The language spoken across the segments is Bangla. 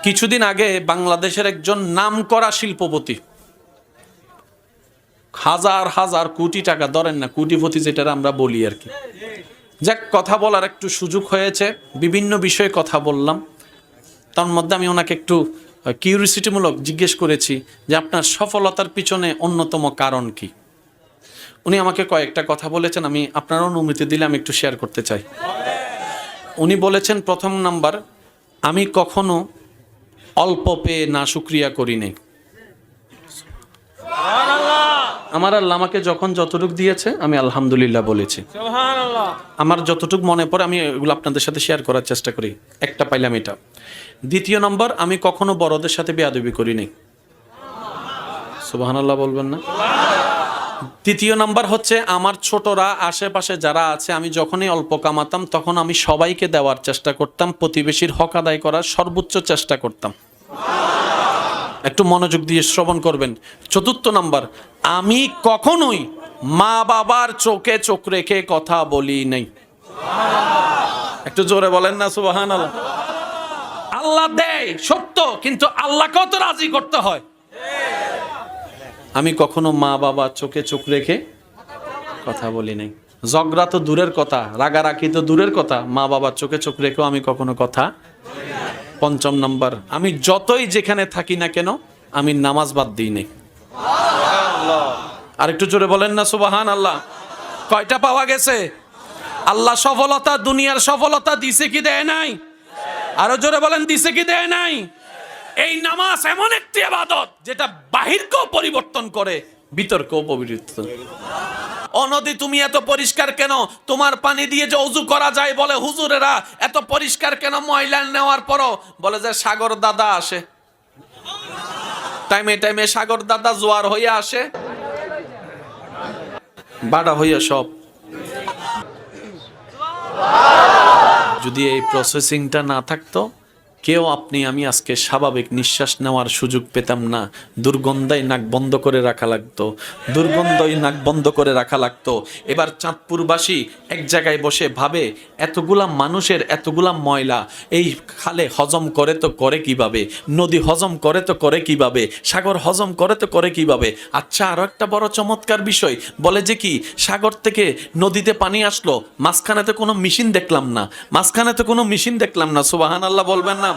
কিছুদিন আগে বাংলাদেশের একজন নামকরা শিল্পপতি, হাজার হাজার কোটি টাকা, ধরেন না কোটিপতি যেটা আমরা বলি আর কি, যাক কথা বলার একটু সুযোগ হয়েছে, বিভিন্ন বিষয়ে কথা বললাম। তার মধ্যে আমি ওনাকে একটু কিউরিসিটিমূলক জিজ্ঞেস করেছি যে আপনার সফলতার পিছনে অন্যতম কারণ কি। উনি আমাকে কয়েকটা কথা বলেছেন, আমি আপনার অনুমতি দিলে আমি একটু শেয়ার করতে চাই। উনি বলেছেন, প্রথম নাম্বার, আমি কখনো অল্প পেয়ে না শুকরিয়া করি নাই। আমার আল্লাহ আমাকে যখন যতটুকু দিয়েছে আমি আলহামদুলিল্লাহ বলেছি। আমার যতটুকু মনে পড়ে আমি এগুলো আপনাদের সাথে শেয়ার করার চেষ্টা করি, একটা পাইলাম এটা। দ্বিতীয় নম্বর, আমি কখনো বড়দের সাথে বেয়াদবি করি নাই। সুবহানাল্লাহ বলবেন না? তৃতীয় নাম্বার হচ্ছে, আমার ছোটরা আশেপাশে যারা আছে, আমি যখনই অল্প কামাতাম তখন আমি সবাইকে দেওয়ার চেষ্টা করতাম, প্রতিবেশীর হক আদায় করার সর্বোচ্চ চেষ্টা করতাম। একটু মনোযোগ দিয়ে শ্রবণ করবেন। চতুর্থ নাম্বার, আমি কখনোই মা বাবার চোখে চোখ রেখে কথা বলি নাই। একটু জোরে বলেন না সুবহানাল্লাহ। আল্লাহ দেয় সত্য, কিন্তু আল্লাহকেও তো রাজি করতে হয়। আমি কখনো মা বাবা চোখে চোখ রেখে কথা বলি নাই। ঝগড়া তো দূরের কথা, রাগারাগি তো দূরের কথা, মা বাবার চোখে চোখ রেখেও আমি কখনো কথা। পঞ্চম নাম্বার, আমি যতই যেখানে থাকি না কেন আমি নামাজ বাদ দিই নাই। আর একটু জোরে বলেন না সুবহানাল্লাহ। কয়টা পাওয়া গেছে? আল্লাহ সফলতা, দুনিয়ার সফলতা দিছে কি দেয় নাই? আরো জোরে বলেন, দিছে কি দেয় নাই? এই নামাজ এমন একটি ইবাদত যেটা বাহিরকেও পরিবর্তন করে, ভিতরকেও পরিবর্তন। ও নদী, তুমি এত পরিষ্কার কেন? তোমার পানি দিয়ে যে ওযু করা যায়, বলে হুজুরেরা এত পরিষ্কার কেন? ময়লা নেওয়ার পরও বলে যে সাগর দাদা আসে, টাইমে টাইমে সাগর দাদা জোয়ার হইয়া আসে, বাড়া হইয়া সব। যদি এই প্রসেসিংটা না থাকতো, কেউ আপনি আমি আজকে স্বাভাবিক নিঃশ্বাস নেওয়ার সুযোগ পেতাম না। দুর্গন্ধায় নাক বন্ধ করে রাখা লাগতো, দুর্গন্ধই নাক বন্ধ করে রাখা লাগতো। এবার চাঁদপুরবাসী এক জায়গায় বসে ভাবে, এতগুলা মানুষের এতগুলা ময়লা এই খালে হজম করে তো করে কিভাবে, নদী হজম করে তো করে কিভাবে, সাগর হজম করে তো করে কিভাবে। আচ্ছা, আরো একটা বড় চমৎকার বিষয় বলে যে কি, সাগর থেকে নদীতে পানি আসলো, মাঝখানে তো কোনো মেশিন দেখলাম না, মাঝখানে তো কোনো মেশিন দেখলাম না। সুবহানাল্লাহ বলবেন না?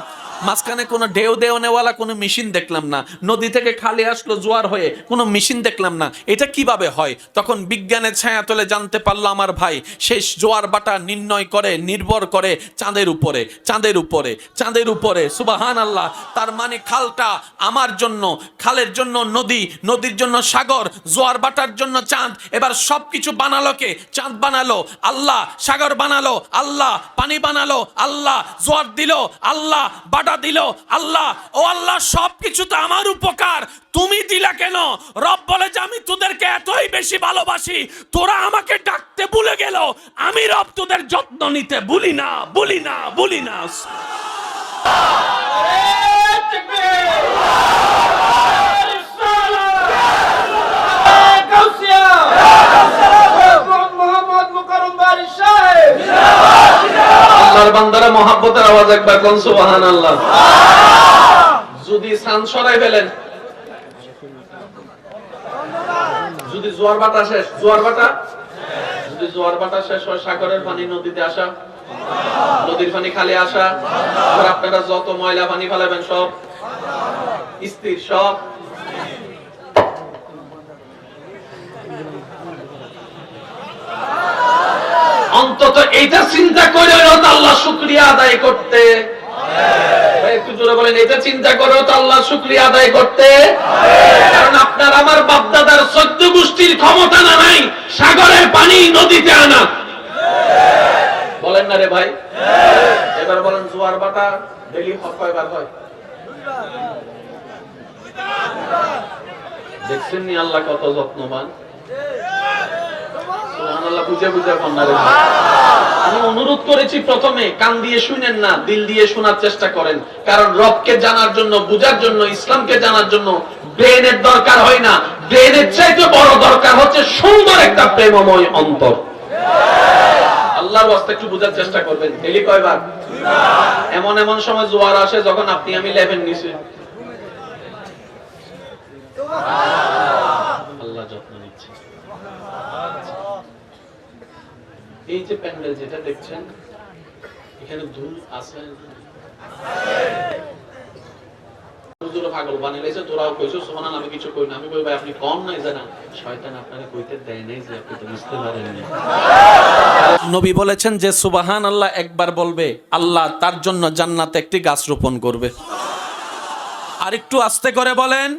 মাঝখানে কোনো ঢেউ নেওয়ালা কোনো মেশিন দেখলাম না। নদী থেকে খালি আসলো জোয়ার হয়ে, কোনো মেশিন দেখলাম না। এটা কিভাবে হয়? তখন বিজ্ঞানের ছায়া তলে জানতে পারলো আমার ভাই, সেই জোয়ার বাটা নির্ণয় করে, নির্ভর করে চাঁদের উপরে, চাঁদের উপরে, চাঁদের উপরে। সুবহানাল্লাহ। তার মানে খালটা আমার জন্য, খালের জন্য নদী, নদীর জন্য সাগর, জোয়ার বাটার জন্য চাঁদ। এবার সবকিছু বানালো কে? চাঁদ বানালো আল্লাহ, সাগর বানালো আল্লাহ, পানি বানালো আল্লাহ, জোয়ার দিল আল্লাহ, বাটা দিল আল্লাহ। ও আল্লাহ, সবকিছু তো আমার উপকার, তুমি দিলা কেন? রব বলে যে আমি তোদেরকে এতই বেশি ভালোবাসি, তোরা আমাকে ডাকতে ভুলে গেল, আমি রব তোদের যত্ন নিতে ভুলি না, ভুলি না, ভুলি না। আল্লাহর বান্দারা মহব্বতের আওয়াজ একবার কোন সুবহানাল্লাহ। যদি সান সরাই ফেলেন, যদি জোয়ার বাটা শেষ, জোয়ার বাটা যদি জোয়ার বাটা শেষ হয়, সাগরের পানি নদীতে আসা, নদীর পানি খালি আসা, আর আপনারা যত ময়লা পানি ফেলাবেন সব স্থির, সব অন্তত এইটা চিন্তা করে আল্লাহ শুকরিয়া আদায় করতে। একটু জোরে বলেন, এটা চিন্তা করে তো আল্লাহ শুকরিয়া আদায় করতে। কারণ আপনার আমার বাপদাদার 14 গোষ্ঠীর ক্ষমতা না নাই সাগরের পানি নদীতে আনা। বলেন না রে ভাই? এবার বলেন, জোয়ার বাটা ডেইলি কয়বার হয়? দেখছেন নি আল্লাহ কত যত্নবান? আমি অনুরোধ করেছি প্রথমে, কান দিয়ে শুনেন না, দিল দিয়ে শোনার চেষ্টা করেন। কারণ রবকে জানার জন্য, বুঝার জন্য, ইসলামকে জানার জন্য ব্রেনের দরকার হয় না, ব্রেনের চাইতে বড় দরকার হচ্ছে সুন্দর একটা প্রেমময় অন্তর। আল্লাহ আল্লাহর ওয়াস্তে একটু বোঝার চেষ্টা করবেন। ডেইলি কয়বার? এমন এমন সময় জোয়ার আসে যখন আপনি আমি লেভেন নিচে, আল্লাহ যত্ন নিচ্ছে। এই যে প্যান্ডেল যেটা দেখছেন, এখানে ধুল আছে, পাগল বানিয়েছে, তোরাও কইছো সুবহানাল্লাহ, আমি কিছু কই না। আমি কই ভাই আপনি কম নাই জানা, শয়তান আপনাকে কইতে দেয় নাই যে আপনি তো বুঝতে পারেননি। নবী বলেছেন যে সুবহানাল্লাহ একবার বলবে, আল্লাহ তার জন্য জান্নাতে একটি গাছ রোপণ করবে। আর একটু আস্তে করে বলেন।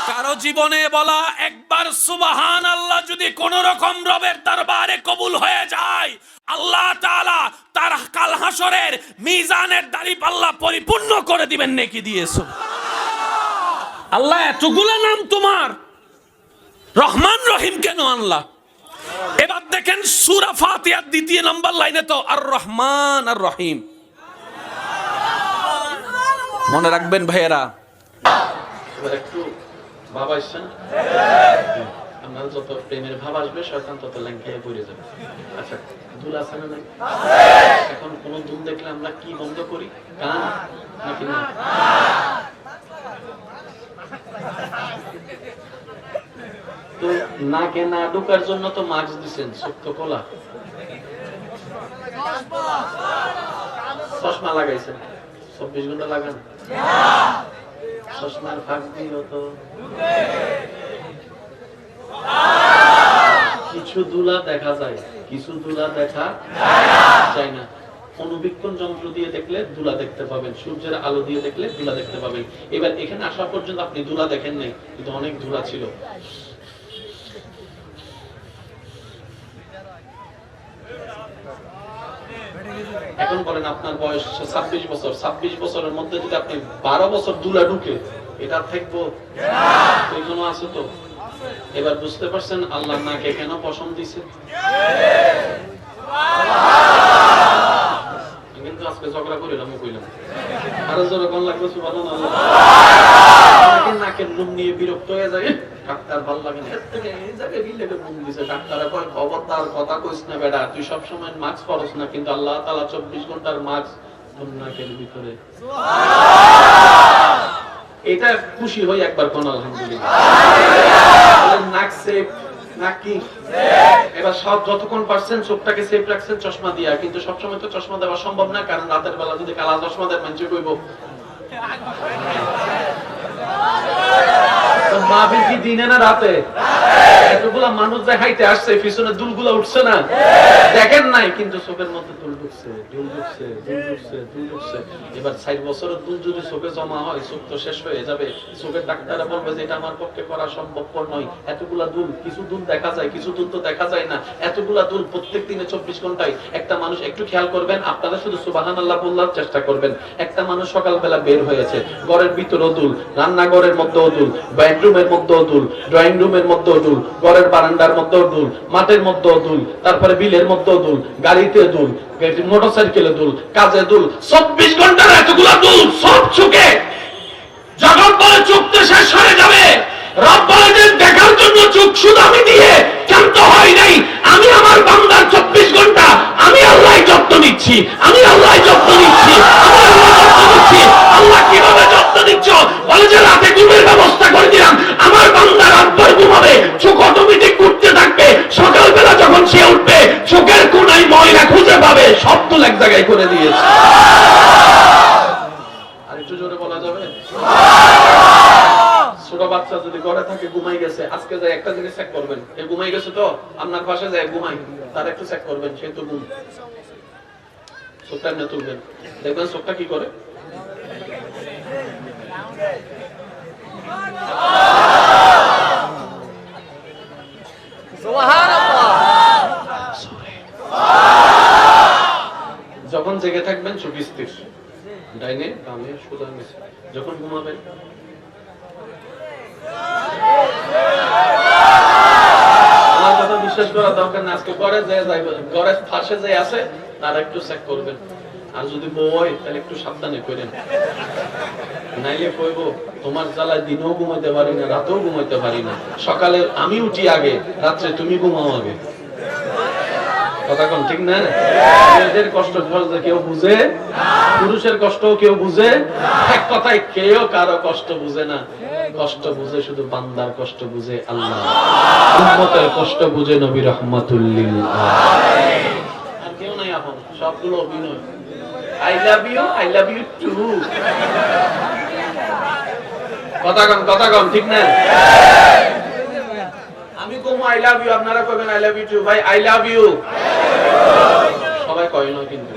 কারো জীবনে বলা একবার সুবহানাল্লাহ যদি কোন রকম রবের দরবারে কবুল হয়ে যায়, আল্লাহ তাআলা তার কাল হাসরের মিজানের দাঁড়িপাল্লা পরিপূর্ণ করে দিবেন নেকি দিয়ে। আল্লাহ এতগুলা নাম তোমার, রহমান রহিম কেন আল্লাহ? এবার দেখেন সূরা ফাতিহার দ্বিতীয় নম্বর লাইনে তো আর রহমান আর রহিম। মনে রাখবেন ভাইয়েরা, এবার একটু ভাব আসছে না? আপনার যত প্রেমের ভাব আসবে শয়তান তত ল্যাংকায় পড়ে যাবে। আচ্ছা, দুল আছে না নাই? এখন কোন দুল দেখলে আমরা কি বন্ধ করি? কান নাকি না? তো নাকে না ঢোকার জন্য তো মাস্ক দিচ্ছেন, সুক্ত কোলা, চশমা লাগাইছেন, 24 ঘন্টা লাগান, চশমার ফাঁক দিও তো কিছু দুলা দেখা যায়, কিছু দুলা দেখা যায় না। অনুবীক্ষণ যন্ত্র দিয়ে দেখলে দুলা দেখতে পাবেন, সূর্যের আলো দিয়ে দেখলে দুলা দেখতে পাবেন। এবার এখানে আসা পর্যন্ত আপনি দুলা দেখেন নাই, কিন্তু অনেক ধুলা ছিল। এখন বলেন আপনার বয়স 26 বছর, 26 বছরের মধ্যে যদি আপনি 12 বছর দুলা ঢুকে, এটা থাকবো? ওইখানে আছে তো। এবার বুঝতে পারছেন আল্লাহ নাকে কেন পছন্দ দিছে? কিন্তু আজকে ঝগড়া করিলাম, কইলাম আরো জোরে কোন লাগবে সুবহানাল্লাহ। নাকের লোম নিয়ে বিরক্ত হয়ে যায়, ডাক্তার ভালো লাগে না, এই জায়গায় রিলেটে ফোন দিছে, ডাক্তার কয় খবরদার কথা কইছ না বেটা, তুই সব সময় মাস্ক পরছ না, কিন্তু আল্লাহ তাআলা 24 ঘন্টার মাস্ক তোর নাকের ভিতরে। এটা খুশি হই একবার কোন আলহামদুলিল্লাহ। নাক সেফ, নাক কি এবার সব যতক্ষণ পারছেন চোখটাকে সেফ রাখছেন চশমা দিয়া, কিন্তু সবসময় তো চশমা দেওয়া সম্ভব না, কারণ রাতের বেলা যদি কালা চশমা দেয় মানুষ কইব মাহফিল কি দিনে না রাতে? এতগুলা মানুষ দেখাইতে আসছে, পিছনে দুলগুলা উঠছে না, দেখেন নাই, কিন্তু চোখের মধ্যে দুল ঢুকছে, দুল ঢুকছে, দুল ঢুকছে, দুল ঢুকছে। এবার 60 বছরের দুল যদি চোখে জমা হয়, চোখ তো শেষ হয়ে যাবে। চোখের ডাক্তাররা বলবে যে এটা আমার পক্ষে করা সম্ভবপর নয়। এতগুলা দুল, কিছু দুল দেখা যায়, কিছু দুল তো দেখা যায় না। এতগুলা দুল প্রত্যেক দিনে 24 ঘন্টায় একটা মানুষ, একটু খেয়াল করবেন, আপনারা শুধু সুবহানাল্লাহ বলার চেষ্টা করবেন। একটা মানুষ সকালবেলা বের হয়েছে, ঘরের ভিতরেও দুল, রান্নাঘরের মধ্যেও দুল, বেডরুমের মধ্যেও দুল, ড্রয়িং রুমের মধ্যেও দুল, ঘরের বারান্দার মধ্যেও দুল, মাঠের মধ্যেও দুল, তারপরে বিলের মধ্যেও দুল, গাড়িতে দুল, মোটরসাইকেলে দুল, কাজে দুল, 24 ঘন্টার এতগুলা দুল সব চোখে। যখন পরে চোখ তো শেষ হয়ে যাবে, রব বলে যে দেখার জন্য চোখ শুধু আমি দিয়ে ক্ষান্ত হয় নাই, আমি আমার বান্দার 24 ঘন্টা আমি আল্লাহ যত্ন নিচ্ছি, আমি আল্লাহ যত্ন নিচ্ছি, আমি আল্লাহ যত্ন নিচ্ছি। আল্লাহ কিভাবে যত্ন নিচ্ছ? বলে যে রাতে ঘুমের ব্যবস্থা করে দিলাম, আমার বান্দা রাতভর ঘুমাবে, চোখ অটোমেটিক ঘুরতে থাকবে, সকালবেলা যখন সে উঠবে চোখের কোনায় ময়লা খুঁজে পাবে, সব তো এক জায়গায় করে দিয়েছে। আর একটু জোরে বলা যাবে? ছোট বাচ্চা যদি ঘরে থাকে ঘুমাই গেছে, আজকে যাই একটা জিনিস চেক করবেন, এ ঘুমাই গেছে তো, আপনার পাশে যায় ঘুমাই, তার একটু চেক করবেন, সে তো ঘুম, চোখটা এমনি তুলবেন, দেখবেন চোখটা কি করে। যখন জেগে থাকবেন চোখ স্থির, ডাইনে বামে সোজা নিচে। যখন ঘুমাবেন আমার কথা বিশ্বাস করা দরকার না, আজকে ঘরে যে ঘরে ফাঁসে যে আছে তার একটু চেক করবেন। আর যদি বউ হয় তাহলে একটু সাবধানে করেন, নাইলে কইব তোমার জ্বালায় দিনেও ঘুমাইতে পারি না, রাতেও ঘুমাইতে পারি না, সকালে আমি উঠি আগে, রাত্রে তুমি ঘুমাও আগে। কথা কোন ঠিক না? মেয়েদের কষ্ট কেউ বুঝে, পুরুষের কষ্ট কেউ বুঝে, এক কথায় কেউ কারো কষ্ট বুঝে না। কষ্ট বুঝে শুধু বান্দার কষ্ট বুঝে আল্লাহ, উম্মতের কষ্ট বুঝে নবী রাহমাতুল লিল আলামিন। আর কেউ নাই আপন, সবগুলো অভিনয়। I love you too. কথা কম ঠিক না? আমি কম আই লাভ ইউ, আপনারা কইবেন আই লাভ ইউ টু। ভাই আই লাভ ইউ সবাই কয় না কিন্তু।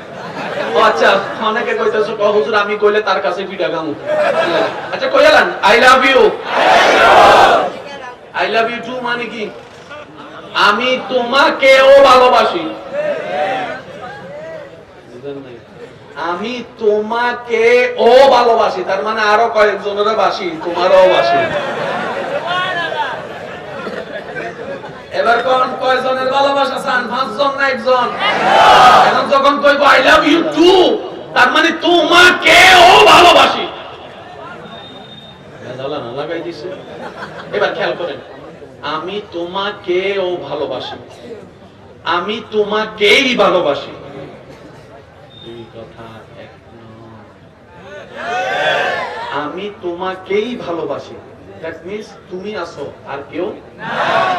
ও আচ্ছা, অনেকে কইতেছো হুজুর আমি কইলে তার কাছে পিঠা গামু। আচ্ছা কইলাম I love you. I love you too মানে কি? আমি তোমাকেও ভালোবাসি। আমি তোমাকেও ভালোবাসি, তার মানে আরো কয়েকজনের বাসি, তোমারও বাসি। এবার কোন কয়জনের ভালোবাসা চান? 5 জন না 1 জন? এখন যখন কইবো আই লাভ ইউ টু, তার মানে তোমাকেও ভালোবাসি। লাগাই দিছে। এবার খেয়াল করেন, আমি তোমাকেও ভালোবাসি, আমি তোমাকেই ভালোবাসি। দুই কথা এক নয়। আমি তোমাকেই ভালোবাসি, দ্যাট মিন্স তুমি আছো আর কেউ না।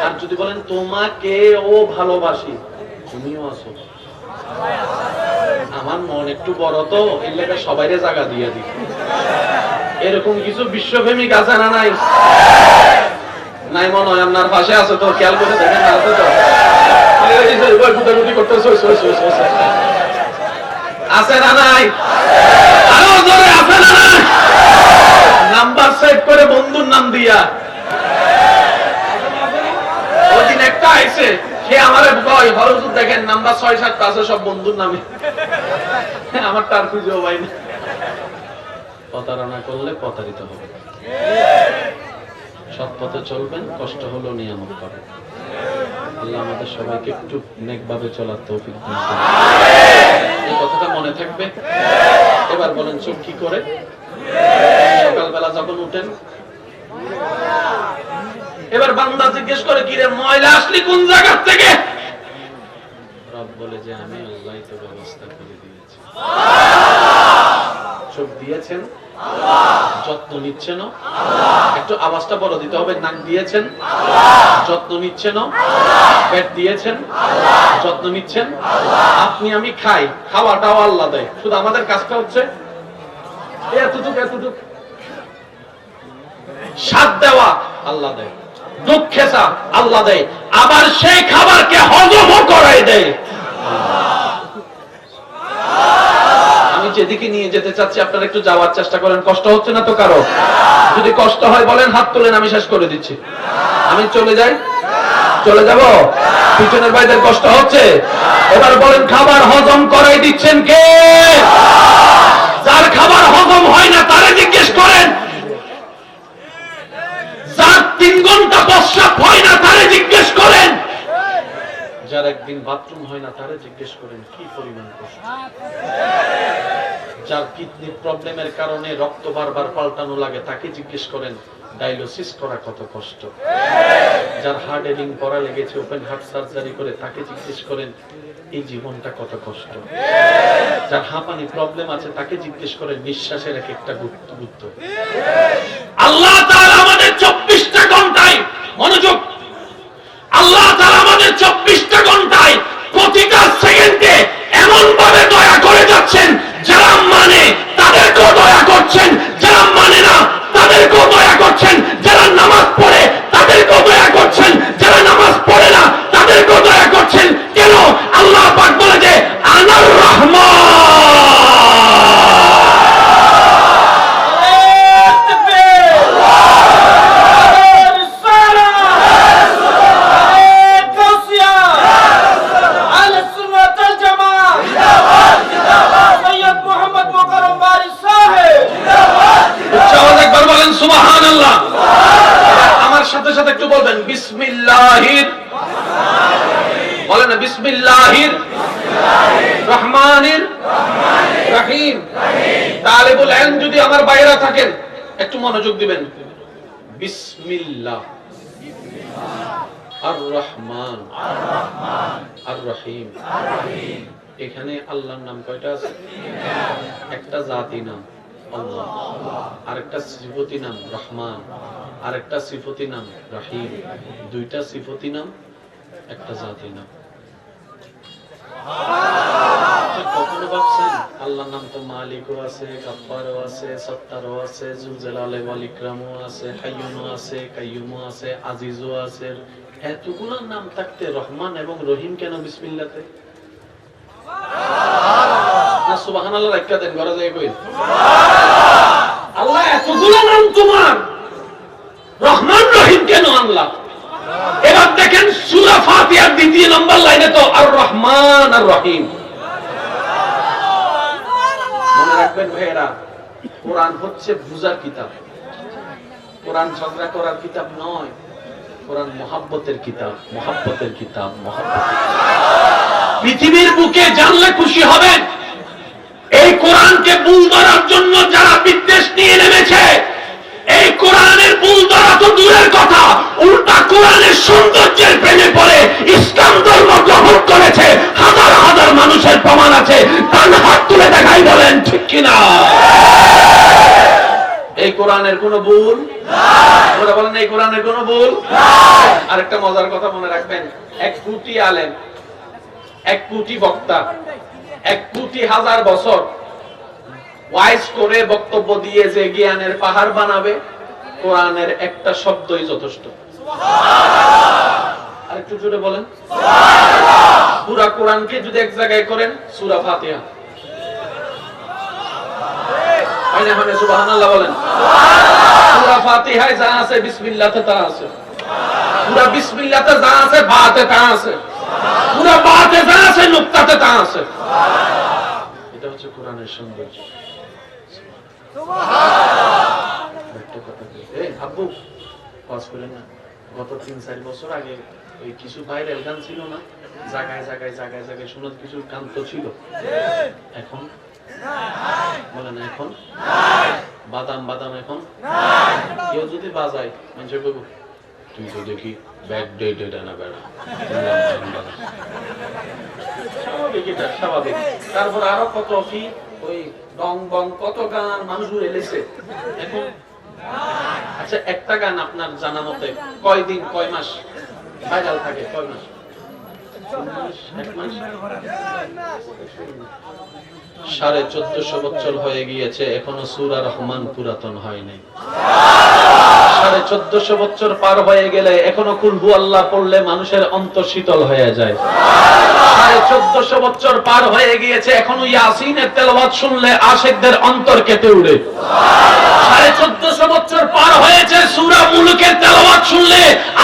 আর যদি বলেন তোমাকেও ভালোবাসি, তুমিও আছো। আমার মন একটু বড় তো, এই লেগে সবাইরে জায়গা দিয়ে দিই। এরকম কিছু বিশ্বপ্রেমিক আছে না নাই? নাই মনে হয়, আপনার পাশে আছে তো, খেয়াল করে দেখেন। আছে তো, আছে না নাই? আরো জোরে আছে না নাই? নাম্বার সেভ করে বন্ধুর নাম দিয়া। ওইদিন একটা আইছে, সে আমারে কয় হরজুর দেখেন নাম্বার 6-7 আছে সব বন্ধুর নামে। আমার তার খুঁজেও পাই না। প্রতারণা করলে প্রতারিত হবে। সৎ পথে চলবেন, কষ্ট হলেও নিয়ামত পাবেন। আল্লাহ আমাদের সবাইকে একটু নেকভাবে চলার তৌফিক দিন। এই কথাটা মনে থাকবে। এবার বলেন চোখ কি করে? সকালবেলা যখন উঠেন, এবার বান্দা জিজ্ঞেস করে কিরে ময়লা আসলি কোন জায়গা থেকে? রব বলে যে আমি আল্লাহই তো ব্যবস্থা করে দিয়েছি। চোখ দিয়েছেন যত্ন নিচ্ছেন, একটু আওয়াজটা বড় দিতে হবে। নাক দিয়েছেন, যত্ন নিচ্ছেন। পেট দিয়েছেন, যত্ন নিচ্ছেন। আপনি আমি খাই, খাওয়াটাও আল্লাহ দেয়, শুধু আমাদের কাজটা হচ্ছে এতটুক এতটুক। স্বাদ দেওয়া আল্লাহ দেয়, দুঃখেসা আল্লাহ দেয়, আবার সেই খাবারকে হজমও করাই দেয়। আমি যেদিকে নিয়ে যেতে চাচ্ছি আপনারা একটু যাওয়ার চেষ্টা করেন। কষ্ট হচ্ছে না তো কারো? যদি কষ্ট হয় বলেন, হাত তোলেন, আমি শেষ করে দিচ্ছি। আমি চলে যাই, চলে যাব? পিছনের ভাইদের কষ্ট হচ্ছে? এবার বলেন খাবার হজম করাই দিচ্ছেন কে? যার খাবার হজম হয় না তারে জিজ্ঞেস করেন। যার 3 ঘন্টা প্রস্রাব হয় না তারে জিজ্ঞেস করেন। যার একদিন বাথরুম হয় না তারে জিজ্ঞেস করেন কি পরিমাণ কষ্ট। যার কিডনি প্রবলেমের কারণে রক্ত বারবার পাল্টানো লাগে তাকে জিজ্ঞেস করেন ডায়ালিসিস করা কত কষ্ট। যার হার্ট এডিং করা লেগেছে, ওপেন হার্ট সার্জারি করে, তাকে জিজ্ঞেস করেন এই জীবনটা কত কষ্ট। যার হাঁপানি প্রবলেম আছে তাকে জিজ্ঞেস করেন নিঃশ্বাসের এক একটা গুরুত্ব। আল্লাহ তাআলা আমাদের 24টা ঘন্টায়, মনোযোগ, আল্লাহ তাআলা আমাদের 24টা ঘন্টায় প্রতিটা সেকেন্ডে এমন ভাবে দয়া করে যাচ্ছেন, যারা মানে তাদেরকেও দয়া করছেন, যারা মানে না তাদেরকেও দয়া করছেন, যারা নামাজ পড়ে তাদেরকেও দয়া করছেন, যারা নামাজ পড়ে না তাদেরকেও দয়া করছেন। কেন? আল্লাহ পাক বলে যে আনার রহমান। আমার সাথে সাথে একটু বলবেন বিসমিল্লাহির, বলেন না বিসমিল্লাহির রহমানির রহিম। তালিবুল ইলম যদি আমার বাইরে থাকেন একটু মনোযোগ দিবেন। বিসমিল্লাহ, আর রহমান, আর রহিম। এখানে আল্লাহর নাম কয়টা আছে? একটা জাতি নাম আল্লাহ, আরেকটা সিফতি নাম রহমান, আরেকটা সিফতি নাম রহিম। দুইটা সিফতি নাম, একটা জাতি নাম। কখনো ভাবছেন আল্লাহর নাম তো মালিকও আছে, গাফফারও আছে, সত্তারও আছে, যুল জালালি ওয়াল ইকরামও আছে, হাইয়ুনও আছে, কাইয়ুমও আছে, আজিজও আছে। এতগুলো নাম থাকতে রহমান এবং রহিম কেন বিসমিল্লাহতে? না সুবহানাল্লাহ রাখা দেন, ঘরে যাই কই আল্লাহ এতগুলো নাম তোমার, রহমান রহিম কেন আল্লাহ? এবার দেখেন সূরা ফাতিহার দ্বিতীয় নম্বর লাইনে তো আর রহমান আর রহিম। মনে রাখবেন ভাইয়েরা, কোরআন হচ্ছে বুঝার কিতাব, কোরআন ঝগড়া করার কিতাব নয়। কোরআন মহাব্বতের কিতাব, মহাব্বতের কিতাব, মহাব্বতের। পৃথিবীর বুকে জানলে খুশি হবেন, এই কোরআনকে ভুল ধরার জন্য যারা বিদ্বেষ নিয়ে নেমেছে, এই কোরআনের ভুল ধরা তো দূরের কথা, উল্টা কোরআনের সৌন্দর্যের প্রেমে পড়ে ইসলাম ধর্ম গ্রহণ করেছে হাজার হাজার মানুষের প্রমাণ আছে। তার হাত তুলে দেখাই, বলেন ঠিক কিনা? এই কোরআনের কোনো ভুল নাই, বলেন এই কোরআনের কোনো ভুল নাই। আরেকটা মজার কথা মনে রাখবেন, 1 কোটি আলেম, 1 কোটি বক্তা, 1 কোটি হাজার বছর ওয়াইজ করে বক্তব্য দিয়ে যে জ্ঞানের পাহাড় বানাবে, কোরআনের একটা শব্দই যথেষ্ট। আর একটু জোরে বলেন সুবহানাল্লাহ। পুরা কোরআনকে যদি এক জায়গায় করেন, সূরা ফাতিহা। আইনা মানে সুবহানাল্লাহ বলেন। সূরা ফাতিহায় যা আছে বিসমিল্লাহতে তা আছে, পুরা বিসমিল্লাহতে যা আছে বাতে তা আছে, পুরা বাতে যা আছে নুকতাতে তা আছে। এটা হচ্ছে কোরআনের সৌন্দর্য। আব্বু পাস করেন না, গত 3-4 বছর আগে ওই কিছু ভাইরাল গান ছিল না, জায়গায় জায়গায় জায়গায় জায়গায় শোনার কিছু গান তো ছিল, এখন বলে না, এখন বাদাম বাদাম এখন কেউ যদি বাজায় মানুষ বলবো তুই তো দেখি ব্যাড ডেট এটা না বেড়া, স্বাভাবিক, এটা স্বাভাবিক। তারপর আরো কত কি ওই ডং বং কত গান মানুষ এলেছে এখন। আচ্ছা একটা গান আপনার জানা মতে কয় দিন কয় মাস ভাইরাল থাকে? কয় মাস? 1 মাস? 1450 বছর হয়ে গিয়েছে, এখনো সূরা রহমান পুরাতন হয় নাই। 1450 বছর পার হয়ে গেলে এখনো কুল হু আল্লাহ পড়লে মানুষের অন্তর শীতল হয়ে যায়। 1450 বছর পার হয়ে গিয়েছে, এখনো ইয়াসিনের তেলাওয়াত শুনলে আশিকদের অন্তর কেঁপে ওঠে। 1450 বছর পার হয়েছে, সূরা মুলুকের তেলাওয়াত শুনলে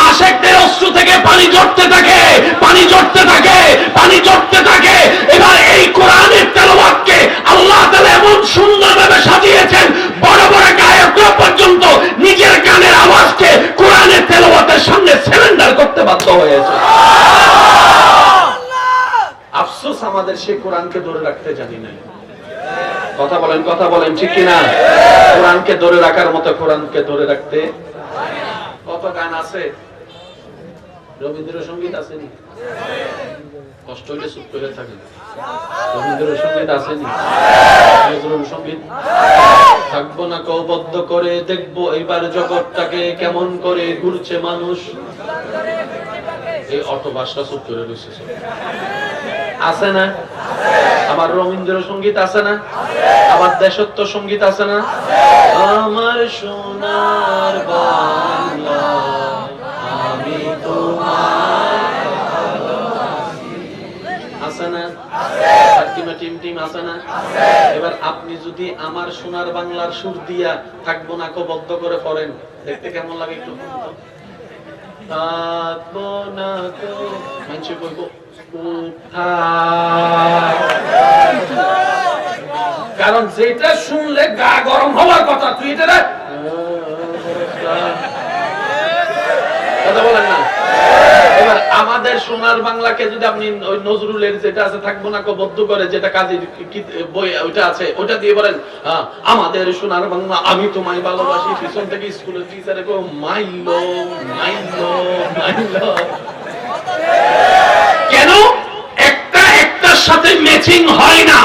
আশিকদের অশ্রু থেকে পানি ঝরতে থাকে, পানি ঝরতে থাকে, পানি ঝরতে থাকে। এবার এই কোরআনের তেলাওয়াতকে আল্লাহ তাআলা এমন সুন্দরভাবে সাজিয়েছেন, বড় বড় গায়করা পর্যন্ত নিজের গানের আওয়াজকে কোরআনের তেলাওয়াতের সামনে সারেন্ডার করতে বাধ্য হয়েছে। আফসোস আমাদের সেই কোরআনকে ধরে রাখতে জানি না। কথা বলেন, কথা বলেন, ঠিক কিনা? কোরআনকে ধরে রাখার মতো কোরআনকে ধরে রাখতে কত গান আছে, রবীন্দ্রসঙ্গীত আসেনি, কষ্ট হইলে চুপ করে থাকেন। রবীন্দ্রসঙ্গীত আসেনি, নজরুল সঙ্গীত থাকবো না কৌবদ্ধ করে দেখবো এইবার জগৎটাকে কেমন করে ঘুরছে মানুষ। এই অটো বাসটা চুপ করে রয়েছে, আছে না? আবার রবীন্দ্রসঙ্গীত আছে না? আবার দেশত্ব সঙ্গীত আছে না? আমার সোনার বাংলা আমি তোমার আছে না? টিম টিম আছে না? এবার আপনি যদি আমার সোনার বাংলার সুর দিয়া থাকবো না কবদ্ধ করে পড়েন, দেখতে কেমন লাগে একটু? থাকবো না কো মানুষ বলবো কারণ যেটা শুনলে গা গরম হওয়ার কথা, তুই এটা কথা বলেন না। এবার আমাদের সোনার বাংলা ওইটাকে যদি আপনি ওই নজরুলের যেটা আছে থাকবো না বদ্ধ করে যেটা কাজের বই ওইটা আছে ওইটা দিয়ে বলেন আমাদের সোনার বাংলা আমি তোমায় ভালোবাসি, পিছন থেকে স্কুলের টিচারে গো মাইলো মাইলো মাইলো। কেন? একটা একটার সাথে ম্যাচিং হয় না,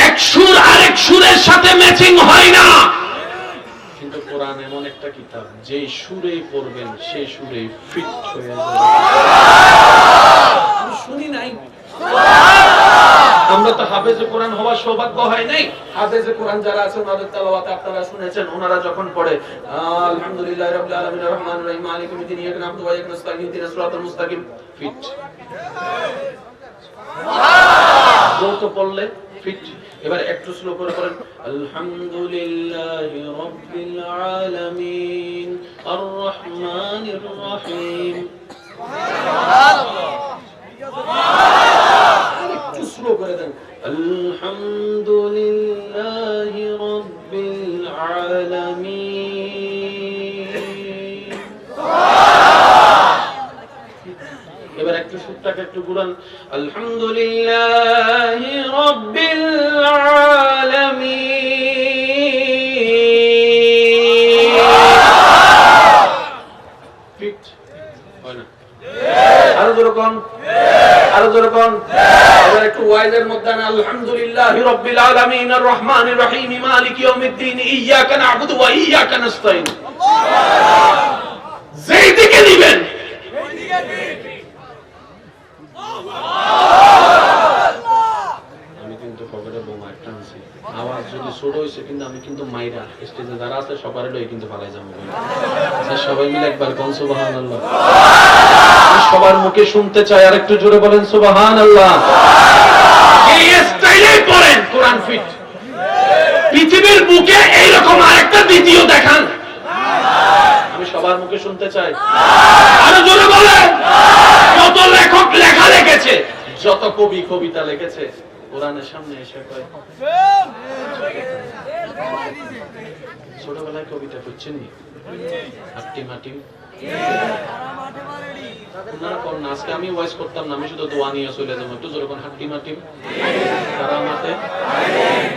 এক সুর আরেক সুরের সাথে ম্যাচিং হয় না। কিন্তু কোরআন এমন একটা কিতাব যে সুরেই পড়বেন সেই সুরেই ফিট হয়ে যাবে। শুনি নাই, আমরা তো হাফেজে কোরআন হওয়ার সৌভাগ্য হয় নাই। হাফেজে কোরআন যারা আছেন ওনাদের তেলাওয়াত আপনারা শুনেছেন, ওনারা যখন পড়ে আলহামদুলিল্লাহি রাব্বিল আলামিন আর রহমানির রহিম মালিকি ইয়াউমিদ্দিন ইয়্যাকা না'বুদু ওয়া ইয়্যাকা নাস্তাঈন ইহদিনাস সিরাতাল মুস্তাকিম, ফিট। যত পড়লে ফিট। এবার একটু স্লো করে পড়েন আলহামদুলিল্লাহি রাব্বিল আলামিন আর রহমানির রহিম। একটু স্লো করে দেন আলহামদুলিল্লাহি রাব্বিল আলামিন। এবার একটু সুরটাকে একটু ঘুরান আলহামদুলিল্লাহি রাব্বিল আলামিন। ফিট হয় না? আরো জোরে কোন, আরো জোরে কোন। এবার একটু ওয়াইজের মধ্যে আলহামদুলিল্লাহি রাব্বিল আলামিন আর রহমানির রহিম মালিকি ইয়াউমিদ্দিন ইয়্যাকা না'বুদু ওয়া ইয়্যাকা নাস্তাঈন। যেই দিকে দিবেন আমি কিন্তু পকেটে বোমা একটা আনছি, আওয়াজ যদি ছোট হইছে কিন্তু আমি কিন্তু মাইরা স্টেজে যারা আছে সবার লই কিন্তু ফালাই যাবো। সবাই মিলে একবার কোন সুবহানাল্লাহ। সবার মুখে শুনতে চাই, আর একটু জোরে বলেন সুবহানাল্লাহ। এই স্টাইলে পড়েন কোরআন ফিট। পৃথিবীর বুকে এইরকম আরেকটা দ্বিতীয় দেখান, আমি সবার মুখে শুনতে চাই। আরো জোরে বলেন। যত লেখক লেখা লিখেছে, যত কবি কবিতা লিখেছে, কোরআনের সামনে এসে কয় ছোটবেলায় কবিতা করছেন নি হাট্টি মাটি আজকে আমি ওয়াইজ করতাম না, আমি শুধু দোয়া নিয়ে চলে যাবো। একটু যেরকম হাট্টি মাটি তারা মাঠে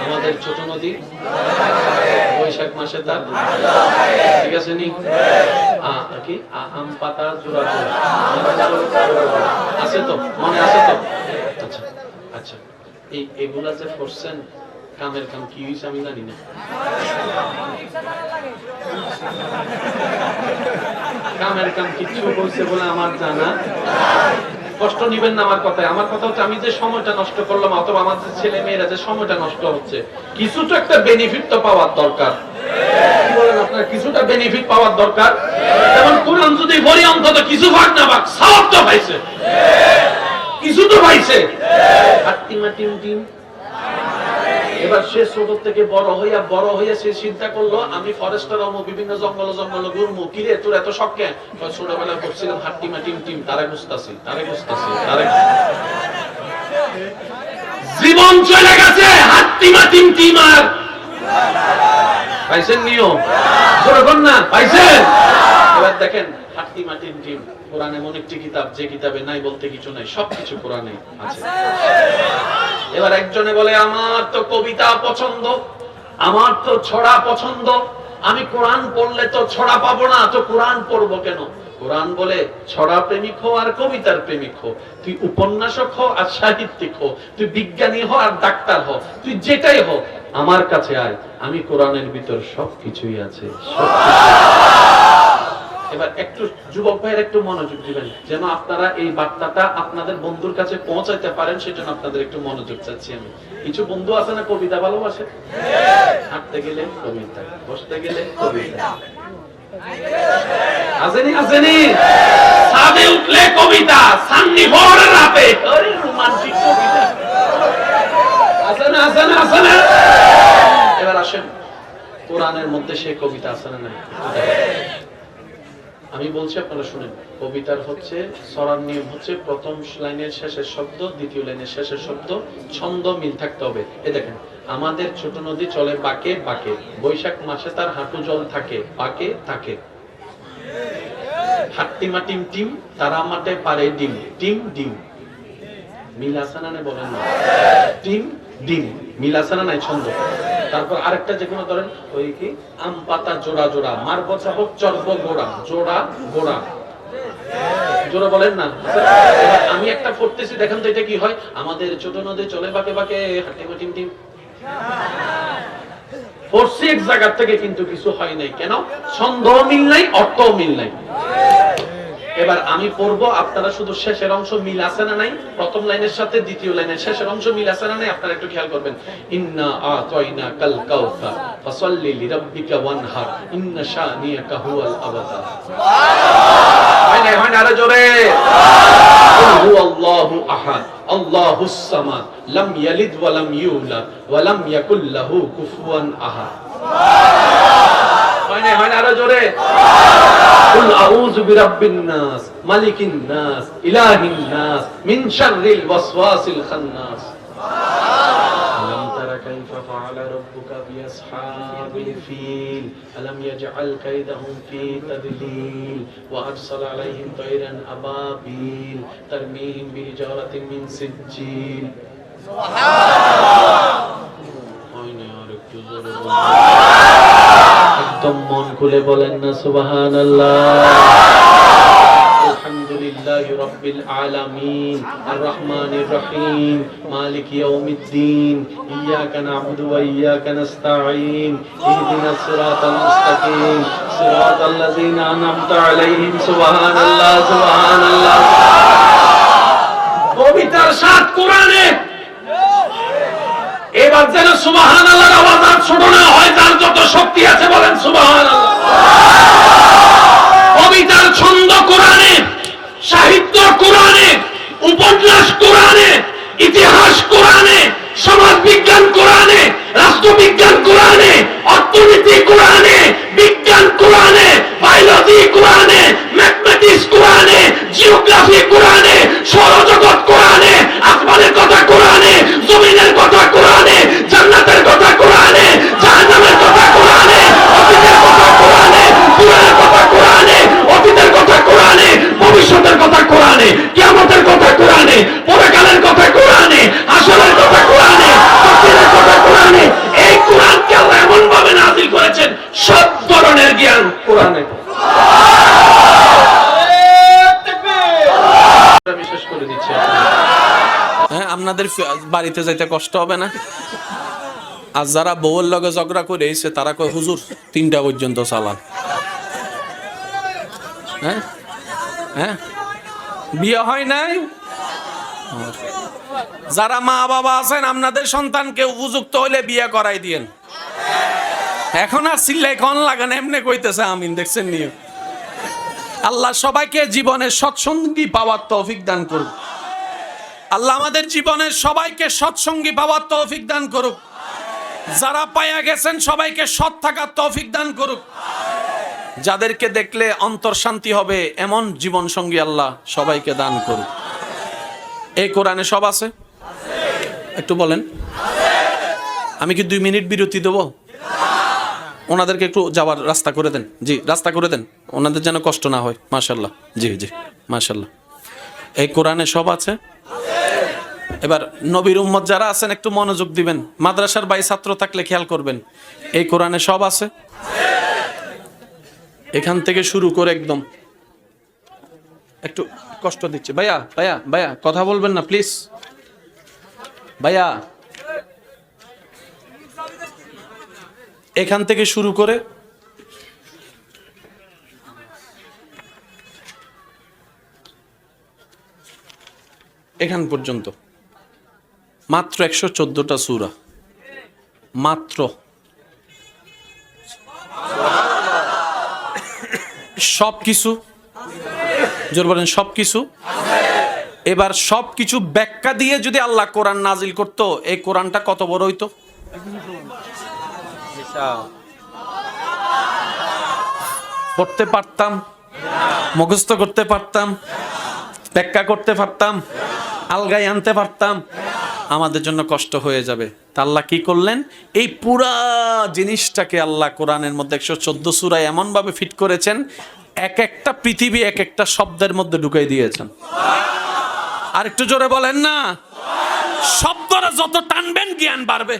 আমাদের ছোট নদী বৈশাখ মাসে তার ঠিক আছে নি কি আম পাতা জোড়া আছে তো, মনে আছে তো? আচ্ছা আচ্ছা, এই এগুলা যে করছেন কামের কাম কি হয়েছে আমি জানি না। কামের কাম কিছু হয়েছে বলে আমার জানা। কষ্ট নিবেন না আমার কথায়। আমার কথা হচ্ছে আমি যে সময়টা নষ্ট করলাম অথবা আমার যে ছেলে মেয়েরা যে সময়টা নষ্ট হচ্ছে, কিছু তো একটা বেনিফিট তো পাওয়ার দরকার। কি বলেন আপনারা? কিছুটা বেনিফিট পাওয়ার দরকার। যেমন কোরআন যদি বলি অন্তত কিছু ভাগ না ভাগ সওয়াব তো পাইছে, কিছু তো পাইছে। হাট্টিমা টিম টিম। এবার সে ছোট থেকে বড় হইয়া সে চিন্তা করলো আমি ফরেস্টার হবো, বিভিন্ন জঙ্গল জঙ্গল ঘুরবো। কিরে তোর এত শখ কেন? ছোটবেলায় করছিলাম হাট্টিমা টিম টিম, তারে বুঝতাছি তারে জীবন চলে গেছে হাট্টিমা টিম টিম। আর পাইছেন নিও যখন না পাইছেন। এবার দেখেন হাট্টিমা টিম টিম কোরআন এমন একটি কিতাব যে কিতাবে নাই বলতে কিছু নাই, সবকিছু কোরআনে আছে। এবার একজনে বলে আমার তো কবিতা পছন্দ, আমার তো ছড়া পছন্দ, আমি কোরআন পড়লে তো ছড়া পাবো না, তো কোরআন পড়বো কেন? কোরআন বলে ছড়া প্রেমিক হো আর কবিতার প্রেমিক হো, তুই উপন্যাসক হো আর সাহিত্যিক হো, তুই বিজ্ঞানী হো আর ডাক্তার হো, তুই যেটাই হো আমার কাছে আয়, আমি কোরআনের ভিতর সবকিছুই আছে। এবার একটু যুবক ভাইয়ের একটু মনোযোগ দিবেন যেন আপনারা এই বার্তাটা আপনাদের বন্ধুর কাছে পৌঁছাইতে পারেন, সেজন্য আপনাদের একটু মনোযোগ চাচ্ছি আমি। কিছু বন্ধু আছে না কবিতা ভালোবাসে, হাঁটতে গেলে কবিতা, বসতে গেলে কবিতা, আসেনি আসেনি, ছাদে উঠলে কবিতা, সান্নি ভোর রাতে রোমান্টিক কবিতা, আছে না আছে না আছে না। এবার আসেন কোরআনের মধ্যে সেই কবিতা আছে না নাই? আমি বলছি আপনারা শুনেন। কবিতার হচ্ছে ছড়ার নিয়ম হচ্ছে প্রথম লাইনের শেষের শব্দ, দ্বিতীয় লাইনের শেষের শব্দ ছন্দ মিল থাকতে হবে। এই দেখেন আমাদের ছোট নদী চলে বাঁকে বাঁকে, বৈশাখ মাসে তার হাঁটু জল থাকে, বাঁকে থাকে। হাট্টিমা টিম টিম, তারা মাঠে পারে ডিম, টিম ডিম। মিল আছে না বলেন না? টিম ডিম, মিল আছে না নাই ছন্দ? তারপর আরেকটা যে কোনো ধরেন ওই কি আম পাতা জোড়া জোড়া, মারব চাবক চর্ব গোড়া, জোড়া গোড়া, জোড়া বলেন না? এবার আমি একটা পড়তেছি, দেখেন তো এটা কি হয়? আমাদের ছোট নদী চলে বাঁকে বাঁকে, হাট্টিমা টিম টিম। পড়ছি এক জায়গা থেকে, কিন্তু কিছু হয় নাই। কেন? ছন্দ মিল নাই, অর্থ মিল নাই। এবার আমি পড়বো, আপনারা শুধু শেষের অংশ মিল আছে না নাই, প্রথম লাইনের সাথে দ্বিতীয় লাইনের শেষের অংশ মিল আছে না নাই, আপনারা একটু খেয়াল করবেন। ইন্না আতাইনাকাল কাউসার ফাসাল্লি লিরাব্বিকা ওয়ানহার ইন্না শানিয়াকা হুয়াল আবতার। হয় না আরো জোরে? কুল হুয়াল্লাহু আহাদ আল্লাহুস সামাদ লাম ইয়ালিদ ওয়া লাম ইউলাদ ওয়া লাম ইয়াকুল লাহু কুফুয়ান আহাদ। হয় না আরো জোরে? কুল আউযু বিরাব্বিন নাস মালিকিন নাস ইলাহিন নাস মিন শাররিল ওয়াসওয়াসিল খান্নাস। আলাম তারা কাইফা ফাআলা রাব্বুকা বিআসহাবিল ফিল আলাম ইয়াজআল কাইদাহুম ফি তাদলিল ওয়া আরসালা আলাইহিম তায়রান আবাবিল তারমিহিম বিহিজারাতিন মিন সিজ্জিল। সুবহানাল্লাহ। হয় না আর একটু জোরে বলুন, একদম মন খুলে বলেন না সুবহানাল্লাহ। আলহামদুলিল্লাহি রাব্বিল আলামিন আর রহমানির রহিম মালিক ইয়াউমিদ্দিন ইয়্যাকা না'বুদু ওয়া ইয়্যাকা নাস্তাঈন ইহদিনাস সিরাতাল মুস্তাকিম সিরাতাল লাযিনা আন'আমতা আলাইহিম। সুবহানাল্লাহ সুবহানাল্লাহ। কবিতার সাথ কোরআনে। এবার যেন সুবহানাল্লাহর আওয়াজ আর ছোট না হয়, যার যত শক্তি আছে বলেন সুবহানাল্লাহ। কবিতার ছন্দ কোরআনে, সাহিত্য কোরআনে, উপন্যাস কোরআনে, ইতিহাস কোরআনে, সমাজ বিজ্ঞান কোরআনে, রাষ্ট্রবিজ্ঞান কোরআনে, অর্থনীতি কোরআনে, বিজ্ঞান কোরআনে, বায়োলজি কোরআনে, ম্যাথমেটিক্স কোরআনে, জিওগ্রাফি কোরআনে, সৌরজগৎ কোরআনে, আসমানের কথা কোরআনে, জমিনের কথা কোরআনে, জান্নাতের কথা কোরআনে, জাহান্নামের কথা কোরআনে, অতীতের কথা কোরআনে, পুরাণের কথা কোরআনে, অতীতের কথা কোরআনে, ভবিষ্যতের কথা কোরআনে, কিয়ামতের কথা কোরআনে, পরকালের কথা কোরআনে, আসলের কথা কোরআনে, তাফসীরের কথা কোরআনে। এই কোরআনকে আল্লাহ এমন ভাবে নাযিল করেছেন, সব ধরনের জ্ঞান কোরআনে। আমি শেষ করে দিচ্ছি। হ্যাঁ, আপনাদের বাড়িতে যাইতে কষ্ট হবে না? আর যারা বউর লগে ঝগড়া করে এসে তারা কয় হুজুর 3টা পর্যন্ত চালান। হ্যাঁ হ্যাঁ, বিয়ে হয় নাই? যারা মা বাবা আছেন, আপনাদের সন্তানকে উপযুক্ত হলে বিয়ে করাই দিয়েন। এখন আর চিল্লাই কোন লাগান, এমনি কইতেছে আমিন। দেখছেন নিয়ে আল্লাহ সবাইকে জীবনের সৎসঙ্গী পাওয়ার তৌফিক দান করুক। আল্লাহ আমাদের জীবনের সবাইকে সৎসঙ্গী পাওয়ার তৌফিক দান করুক। যারা পায়া গেছেন সবাইকে সৎ থাকার তৌফিক দান করুক। যাদেরকে দেখলে অন্তর শান্তি হবে এমন জীবন সঙ্গী আল্লাহ সবাইকে দান করুক। এই কোরআনে সব আছে? একটু বলেন। আমি কি 2 মিনিট বিরতি দেবো? ওনাদেরকে একটু যাওয়ার রাস্তা করে দেন। জি, রাস্তা করে দেন, ওনাদের যেন কষ্ট না হয়। মাশাআল্লাহ। জি জি, মাশাআল্লাহ। এই কোরআনে সব আছে। এবার নবীর উম্মত যারা আছেন একটু মনোযোগ দিবেন। মাদ্রাসার ভাই ছাত্র থাকলে খেয়াল করবেন, এই কোরআনে সব আছে। এখান থেকে শুরু করে একদম একটু কষ্ট দিচ্ছে। ভাইয়া ভাইয়া ভাইয়া কথা বলবেন না প্লিজ। ভাইয়া এখান থেকে শুরু করে এখান পর্যন্ত মাত্র 114টা সূরা, মাত্র। সবকিছু জোর বলেন, সবকিছু। এবার সবকিছু ব্যাখ্যা দিয়ে যদি আল্লাহ কোরআন নাজিল করতো, এই কোরআনটা কত বড় হইতো? পড়তে পারতাম, মুখস্থ করতে পারতাম, ব্যাখ্যা করতে পারতাম, আলগাই আনতে পারতাম, আমাদের জন্য কষ্ট হয়ে যাবে। তা আল্লাহ কি করলেন? এই পুরা জিনিসটাকে আল্লাহ কোরআনের মধ্যে 114 সূরায় এমন ভাবে ফিট করেছেন, এক একটা পৃথিবী এক একটা শব্দের মধ্যে ঢুকাই দিয়েছেন। আর একটু জোরে বলেন না। শব্দরা যত টানবেন জ্ঞান বাড়বে।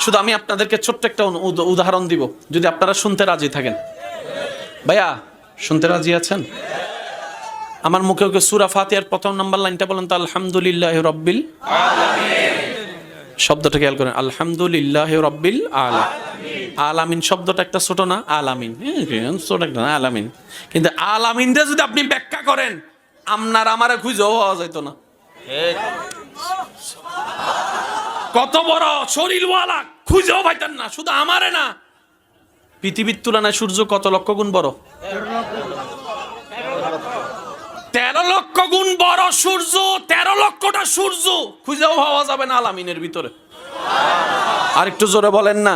শুধু আমি আপনাদেরকে ছোট্ট একটা উদাহরণ দিব, যদি আপনারা শুনতে রাজি থাকেন। ভাইয়া শুনতে রাজি আছেন? আমার মুখে ওকে সূরা ফাতিহার প্রথম নাম্বার লাইনটা বলেন তো, আলহামদুলিল্লাহি রাব্বিল আলামিন। শব্দটা খেয়াল করেন, আলহামদুলিল্লাহি রাব্বিল আলামিন। আলামিন শব্দটা একটা ছোট না? আলামিন ছোট একটা না, আলামিন। কিন্তু আলামিনটা যদি আপনি ব্যাখ্যা করেন, আপনার আমারে খুঁজেও পাওয়া যাইতো না। কত বড় শরীরওয়ালা খুঁজেও পাইতেন না। শুধু আমারে না, পৃথিবীর তুলনায় সূর্য কত লক্ষ গুণ বড়? 13 লক্ষ গুণ বড় সূর্য। 13 লক্ষটা সূর্য খুঁজেও পাওয়া যাবে না আলামিনের ভিতরে। আর একটু জোরে বলেন না।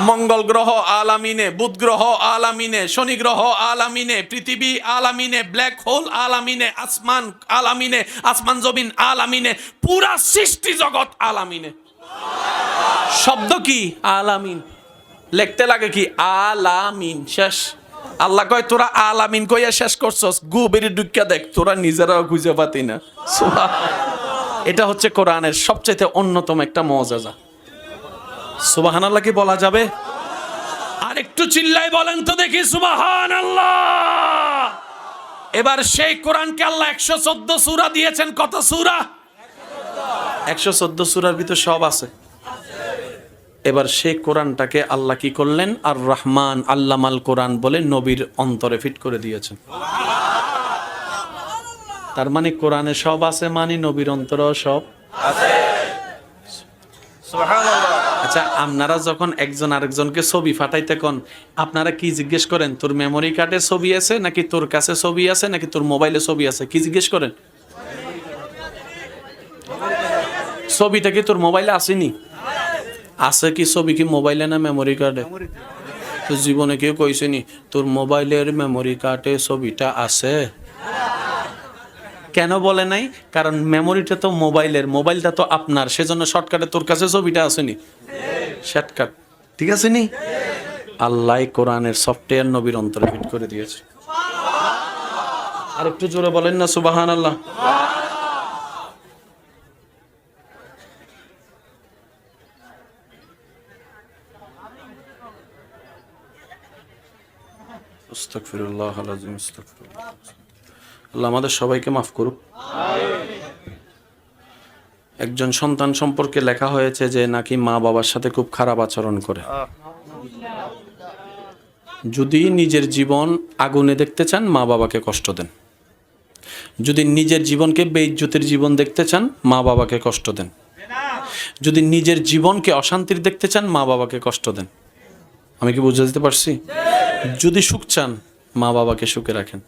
মঙ্গল গ্রহ আলামিনে, বুধ গ্রহ আলামিনে, শনি গ্রহ আলামিনে, পৃথিবী আলামিনে, ব্ল্যাক হোল আলামিনে, আসমান আলামিনে, আসমান জমিন আলামিনে, পুরা সৃষ্টি জগৎ আলামিনে। শব্দ কি? আলামিন। লিখতে লাগে কি? আলামিন। শেষ। আল্লাহ কয় তোরা আলামিন কইয়া শেষ করছস, গুবেরি ঢুকিয়া দেখ, তোরা নিজেরাও খুঁজে পাতি না। এটা হচ্ছে কোরআনের সবচেয়ে অন্যতম একটা মুআজিজা। সুবহানাল্লাহ কি বলা যাবে? আর একটু চিল্লাই বলেন তো দেখি সুবহানাল্লাহ। এবার সেই কোরআনকে আল্লাহ 114 সূরা দিয়েছেন। কত সূরা? 114 সূরার ভিতর সব আছে। এবার সেই কোরআনটাকে আল্লাহ কি করলেন? আর রহমান আল্লামাল কোরআন বলে নবীর অন্তরে ফিট করে দিয়েছেন। তার মানে কোরআনে সব আছে, মানে নবীর অন্তরেও সব আছে। আচ্ছা, আপনারা যখন একজন আরেকজনকে ছবি ফাটাইতে কোন, আপনারা কি জিজ্ঞেস করেন? তোর মেমোরি কার্ডে ছবি আছে নাকি তোর কাছে ছবি আছে নাকি তোর মোবাইলে ছবি আছে? কি জিজ্ঞেস করেন? ছবিটা কি তোর মোবাইলে আসেনি? আছে কি ছবি কি মোবাইলে না মেমোরি কার্ডে? তো জীবনে কেউ কইছেনি তোর মোবাইলের মেমোরি কার্ডে ছবিটা আছে? কেন বলে নাই? কারণ মেমোরিটা তো মোবাইলের, মোবাইলটা তো আপনার, সেজন্য শর্টকাটে তোর কাছে ছবিটা আসেনি, শর্টকাট। ঠিক আছে নি? আল্লাহ কোরআনের সফটওয়্যার নবীর অন্তরে ফিট করে দিয়েছে। আর একটু জোরে বলেন না সুবহানাল্লাহ। আস্তাগফিরুল্লাহ আল-আযীম, আস্তাগফিরুল্লাহ। আল্লাহ আমাদের সবাইকে মাফ করুক। একজন সন্তান সম্পর্কে লেখা হয়েছে যে নাকি মা বাবার সাথে খুব খারাপ আচরণ করে। যদি নিজের জীবন আগুনে দেখতে চান, মা বাবাকে কষ্ট দেন। যদি নিজের জীবনকে বেইজ্জতির জীবন দেখতে চান, মা বাবাকে কষ্ট দেন। যদি নিজের জীবনকে অশান্তির দেখতে চান, মা বাবাকে কষ্ট দেন। আমি কি বুঝে দিতে পারছি? যদি সুখ চান, মা বাবাকে সুখে রাখেন।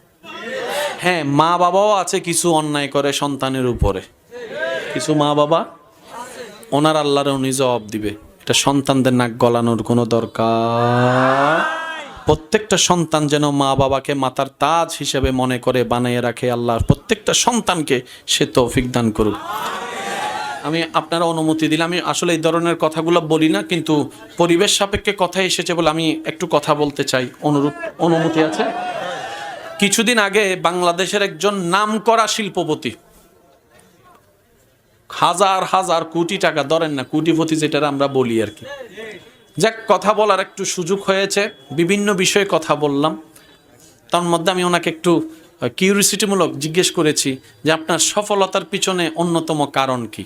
হ্যাঁ, মা বাবাও আছে কিছু অন্যায় করে সন্তানের উপরে, কিছু মা বাবা ওনার আল্লাহরে উনি জবাব দিবে। এটা সন্তানদের নাক গলানোর কোনো দরকার। প্রত্যেকটা সন্তান যেন মা বাবাকে মাতার তাজ হিসেবে মনে করে বানিয়ে রাখে। আল্লাহর প্রত্যেকটা সন্তানকে সে তৌফিক দান করুক। আমি আপনারা অনুমতি দিলে, আমি আসলে এই ধরনের কথাগুলো বলি না, কিন্তু পরিবেশ সাপেক্ষে কথা এসেছে বলে আমি একটু কথা বলতে চাই। অনুমতি আছে? কিছুদিন আগে বাংলাদেশের একজন নামকরা শিল্পপতি, হাজার হাজার কোটি টাকা, ধরেন না কোটিপতি যেটা আমরা বলি আর কি, যাক কথা বলার একটু সুযোগ হয়েছে, বিভিন্ন বিষয়ে কথা বললাম। তার মধ্যে আমি ওনাকে একটু কিউরিসিটিমূলক জিজ্ঞেস করেছি যে আপনার সফলতার পিছনে অন্যতম কারণ কি।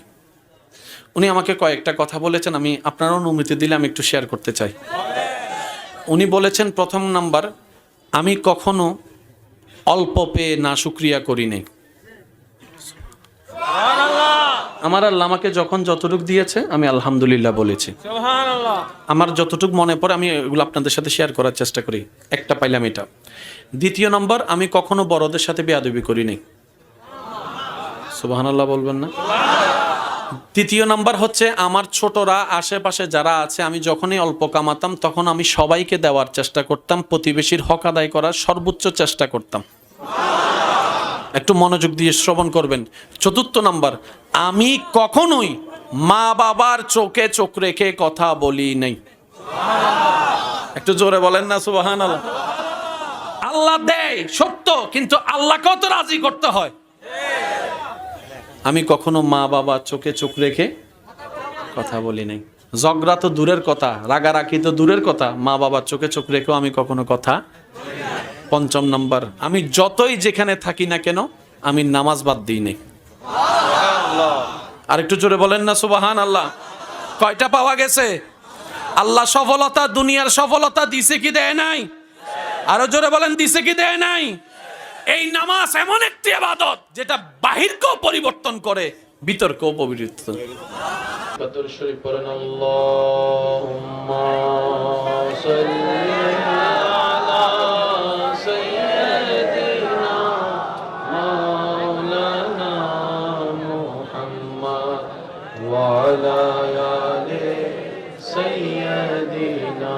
উনি আমাকে কয়েকটা কথা বলেছেন, আমি আপনার অনুমতি দিলে আমি একটু শেয়ার করতে চাই। উনি বলেছেন, প্রথম নাম্বার, আমি কখনো অল্প পেয়ে না শুকরিয়া করি নাই। আমার আল্লাহ আমাকে যখন যতটুকু দিয়েছে আমি আলহামদুলিল্লাহ বলেছি। আমার যতটুকু মনে পড়ে আমি এগুলো আপনাদের সাথে শেয়ার করার চেষ্টা করি। একটা পাইলাম এটা। দ্বিতীয় নম্বর, আমি কখনো বড়দের সাথে বেয়াদবি করি নাই। সুবহানাল্লাহ বলবেন না? তৃতীয় নাম্বার হচ্ছে, আমার ছোটরা আশেপাশে যারা আছে, আমি যখনই অল্প কামাতাম তখন আমি সবাইকে দেওয়ার চেষ্টা করতাম, প্রতিবেশীর হক আদায় করার সর্বোচ্চ চেষ্টা করতাম। একটু মনোযোগ দিয়ে শ্রবণ করবেন। চতুর্থ নাম্বার, আমি কখনোই মা বাবার চোখে চোখ রেখে কথা বলি নাই। একটু জোরে বলেন না সুবহানাল্লাহ। আল্লাহ দেয় সত্য, কিন্তু আল্লাহকেও তো রাজি করতে হয়। আমি কখনো মা বাবা চোখে চোখ রেখে কথা বলি নাই। ঝগড়া তো দূরের কথা, রাগারাগি তো দূরের কথা, মা বাবার চোখে চোখ রেখেও আমি কখনো কথা। ৫ম নাম্বার, আমি যতই যেখানে থাকি না কেন আমি নামাজ বাদ দিই নাই। আর একটু জোরে বলেন না সুবহান আল্লাহ। কয়টা পাওয়া গেছে? আল্লাহ সফলতা, দুনিয়ার সফলতা দিছে কি দেয় নাই? আরো জোরে বলেন, দিছে কি দেয় নাই? এই নামাজ এমন একটি ইবাদত যেটা বাহিরকেও পরিবর্তন করে, ভিতরকেও পরিবর্তন। বাদর শরীফ পড়েন, আল্লাহুম্মা সাল্লি আলা সাইয়্যিদিনা মাওলানা মুহাম্মদ ওয়া আলা আলি সাইয়্যিদিনা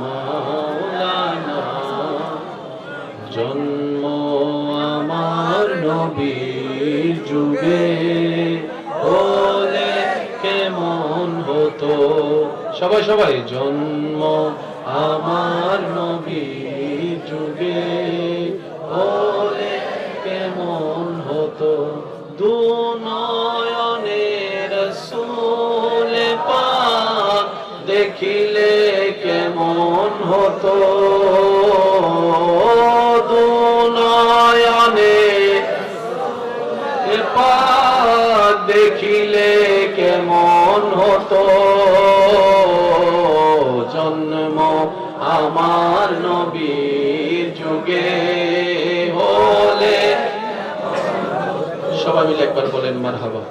মাওলানা। জন্ম আমার নবীর যুগে হলে কেমন হতো, সবাই সবাই, জন্ম আমার নবীর যুগে হলে কেমন হতো, দু নয়নে রাসূল পাক দেখিলে কেমন হতো, দু নয়নে পাক দেখিলে কেমন হতো, জন্ম আমার নবীর যুগে হলে। সবাই মিলে একবার বলেন মারহাবা।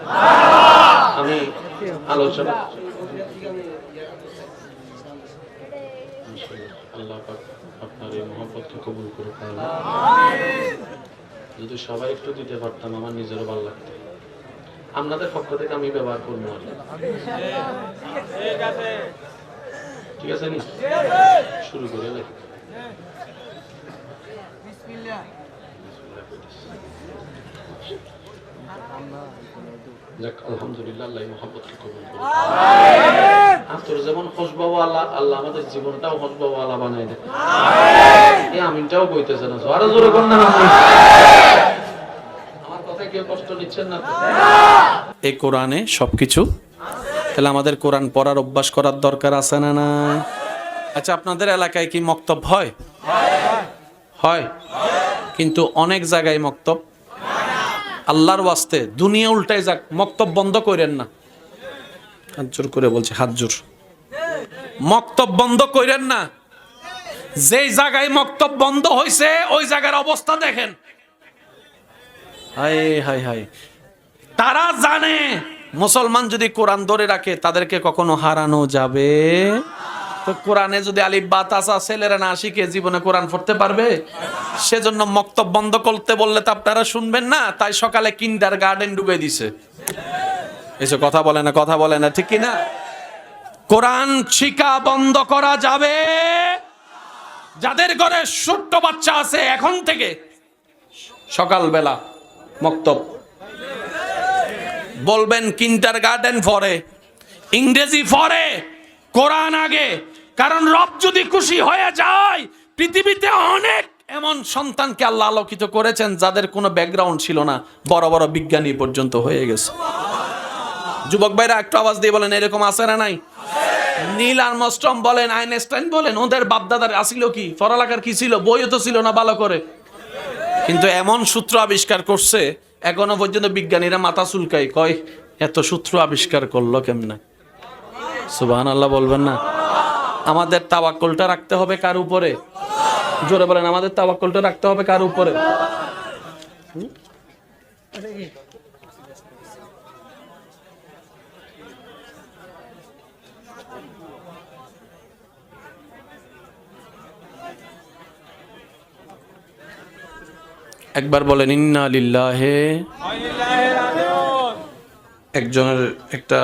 আমি আলোচনা আল্লাহ পাক আপনার এই মহব্বতকে কবুল করুক। যদি সবাই একটু দিতে পারতাম আমার নিজেরও ভালো লাগতো। আপনাদের পক্ষ থেকে আমি ব্যবহার করবো। ঠিক আছে নি? শুরু করে লেখা। যাক, আলহামদুলিল্লাহ, আল্লাহ মহব্বতকে কবুল করুক। তোর যেমন খুশবাবু আল্লাহ, আল্লাহ আমাদের জীবনটাও খুশবাবু আল্লাহ বানাই দেয়। এই আমিনটাও বইতেছে না, আরো জোরে কোন না। আমার কথা কেউ কষ্ট নিচ্ছেন না তো? এই কোরআনে সবকিছু, তাহলে আমাদের কোরআন পড়ার অভ্যাস করার দরকার আছে না না? আচ্ছা, আপনাদের এলাকায় কি মক্তব হয়? হয়, কিন্তু অনেক জায়গায় মক্তব। আল্লাহর ওয়াস্তে দুনিয়া উল্টাই যাক, মক্তব বন্ধ করেন না। হাত জোর করে বলছি, হাত জোর, মক্তব বন্ধ করেন না। যেই জায়গায় মক্তব বন্ধ হয়েছে ওই জায়গার অবস্থা দেখেন। হায় হায় হায়, তারা জানে মুসলমান যদি কোরআন ধরে রাখে তাদেরকে কখনো হারানো যাবে। তো কোরআনে যদি আলিফ বা তাসা ছেলেরা না শিখে জীবনে কোরআন পড়তে পারবে? সেজন্য মক্তব বন্ধ করতে বললে তো আপনারা শুনবেন না, তাই সকালে কিন্ডার গার্ডেন ডুবে দিছে। এসব কথা বলে না, কথা বলে না, ঠিক কি না? কোরআন শিক্ষা বন্ধ করা যাবে। যাদের ঘরে ছোট্ট বাচ্চা আছে এখন থেকে সকালবেলা মক্তব বলবেন, কিন্ডার গার্ডেন পড়ে, ইংরেজি পড়ে, কোরআন আগে। কারণ রব যদি খুশি হয়ে যায়, পৃথিবীতে অনেক এমন সন্তানকে আল্লাহ আলোকিত করেছেন যাদের কোনো ব্যাকগ্রাউন্ড ছিল না, বড় বড় বিজ্ঞানী পর্যন্ত হয়ে গেছে। যুবক ভাইরা একটু আওয়াজ দিয়ে বলেন, এরকম আছে না নাই? নীল আর্মস্ট্রং বলেন, আইনস্টাইন বলেন, ওদের বাপদাদার আসিল কি, পড়ালেখার কি ছিল? বইও তো ছিল না ভালো করে, কিন্তু এমন সূত্র আবিষ্কার করছে এখনো পর্যন্ত বিজ্ঞানীরা মাথা চুলকায়, কয় এত সূত্র আবিষ্কার করলো কেমনে? সুবহানাল্লাহ বলবেন না? আমাদের তাওয়াক্কুলটা রাখতে হবে কার উপরে? জোরে বলেন, আমাদের তাওয়াক্কুলটা রাখতে হবে কার উপরে? একবার বলেন ইন্না লিল্লাহি। একজনের একটা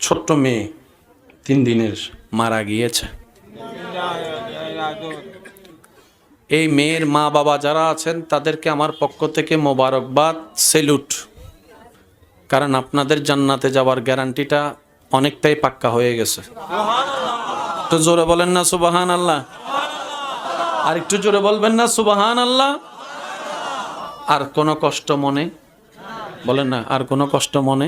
ছোট্ট মেয়ে 3 দিনের মারা গিয়েছে। এই মেয়ের মা বাবা যারা আছেন তাদেরকে আমার পক্ষ থেকে মোবারকবাদ, সেলুট। কারণ আপনাদের জান্নাতে যাওয়ার গ্যারান্টিটা অনেকটাই পাক্কা হয়ে গেছে। তো জোরে বলেন না সুবহানাল্লাহ। আর একটু জোরে বলবেন না সুবহানাল্লাহ? আর কোনো কষ্ট মনে বলেন না, আর কোনো কষ্ট মনে?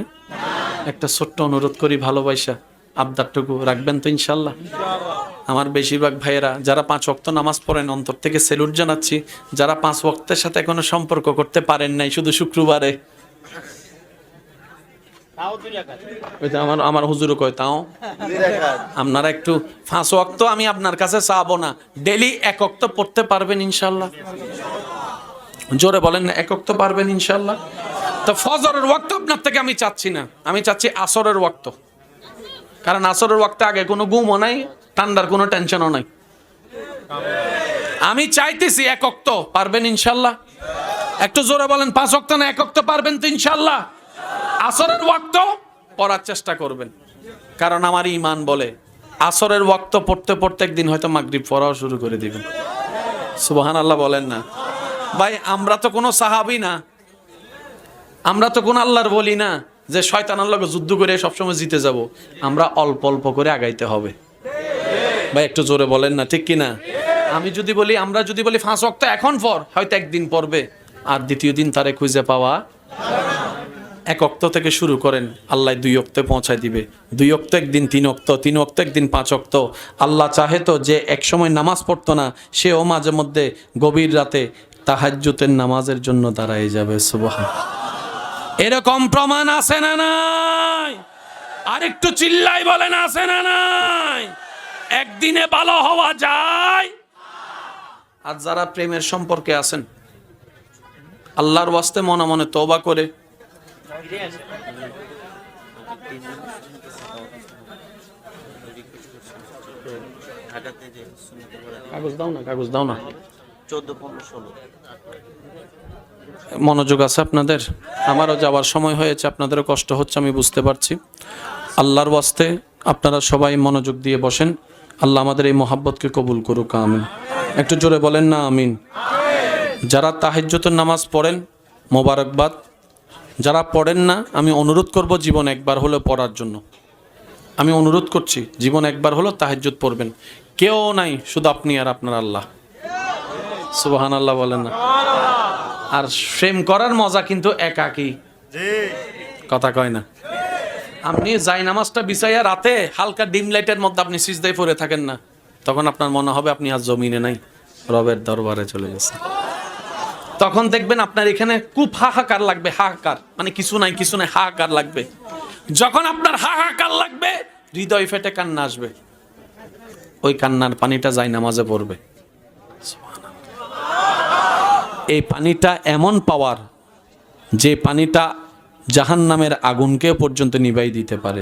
একটা ছোট্ট অনুরোধ করি, ভালোবাসা আবদারটুকু রাখবেন তো ইনশাল্লাহ? আমার বেশিরভাগ ভাইয়েরা যারা 5 ওয়াক্ত নামাজ পড়েন, অন্তর থেকে সেলুট জানাচ্ছি। যারা 5 ওয়াক্তের সাথে এখনো সম্পর্ক করতে পারেন নাই, শুধু শুক্রবারে, ওই তো আমার হুজুরও কয় তাও আপনারা একটু 5 ওয়াক্ত আমি আপনার কাছে চাবো না, ডেলি 1 ওয়াক্ত পড়তে পারবেন ইনশাল্লাহ? জোরে বলেন না, 1 ওয়াক্ত পারবেন ইনশাল্লাহ? তো ফজরের ওয়াক্ত আপনার থেকে আমি চাচ্ছি না, আমি চাচ্ছি আসরের ওয়াক্ত। কারণ আসরের ওয়াক্তে আগে কোনো ঘুমও নাই, ঠান্ডার কোনো টেনশনও নাই। আমি চাইতেছি 1 ওয়াক্ত পারবেন ইনশাল্লাহ? একটু জোরে বলেন, 5 ওয়াক্ত না 1 ওয়াক্ত পারবেন তো ইনশাল্লাহ? আসরের ওয়াক্ত পড়ার চেষ্টা করবেন, কারণ আমার ঈমান বলে আসরের ওয়াক্ত পড়তে পড়তে একদিন হয়তো মাগরিব পড়াও শুরু করে দিবেন। সুবহানাল্লাহ বলেন না? ভাই আমরা তো কোনো সাহাবী না, আমরা তো কোনো আল্লাহর বলি না যে শয়তানের লগে যুদ্ধ করে সবসময় জিতে যাব। আমরা অল্প অল্প করে আগাইতে হবে। ভাই একটু জোরে বলেন না, ঠিক কিনা? আমরা যদি বলি 5 ওয়াক্ত এখন পর, হয়তো একদিন পড়বে, আর দ্বিতীয় দিন তারে খুঁজে পাওয়া। 1 ওয়াক্ত থেকে শুরু করেন, আল্লাহ 2 ওয়াক্তে পৌঁছায় দিবে। 2 ওয়াক্ত একদিন 3 ওয়াক্ত, 3 ওয়াক্ত একদিন 5 ওয়াক্ত। আল্লাহ চাহে তো যে এক সময় নামাজ পড়তো না, সেও মাঝে মধ্যে গভীর রাতে তাহাজ্জুদের নামাজের জন্য দাঁড়ায় যাবে। সুবহান। এরকম প্রমাণ আছে না নাই? আরেকটু চিল্লাই বলেন, আছে না নাই? একদিনে ভালো হওয়া যায়। আর যারা প্রেমের সম্পর্কে আছেন, আল্লাহর ওয়াস্তে মনে মনে তওবা করে কাগজ দাও না 14-15-16 মনোযোগ আছে আপনাদের? আমারও যাওয়ার সময় হয়েছে, আপনাদেরও কষ্ট হচ্ছে, আমি বুঝতে পারছি। আল্লাহর ওয়াস্তে আপনারা সবাই মনোযোগ দিয়ে বসেন। আল্লাহ আমাদের এই মহাব্বতকে কবুল করুক, আমিন। একটু জোরে বলেন না আমিন? যারা তাহাজ্জুদের নামাজ পড়েন মোবারকবাদ, যারা পড়েন না আমি অনুরোধ করব জীবন একবার হলেও পড়ার জন্য। আমি অনুরোধ করছি, জীবন একবার হলো তাহাজ্জুদ পড়বেন। কেউ নাই, শুধু আপনি আর আপনার আল্লাহ। সুবহানাল্লাহ বলেন না? আর প্রেম করার মজা কিন্তু একাকী, কথা কয় না? আপনি যাই নামাজটা বিছাইয়া রাতে হালকা ডিম লাইটের মধ্যে আপনি সিজদায় পড়ে থাকেন না, তখন আপনার মনে হবে আপনি আর জমিনে নাই, রবের দরবারে চলে গেছেন। তখন দেখবেন আপনার এখানে খুব হাহাকার লাগবে, হাহাকার মানে কিছু নাই হাহাকার লাগবে। যখন আপনার হাহাকার লাগবে, হৃদয় ফেটে কান্না আসবে, ওই কান্নার পানিটা যাই নামাজে পড়বে। এই পানিটা এমন পাওয়ার, যে পানিটা জাহান্নামের আগুনকে পর্যন্ত নিভাই দিতে পারে।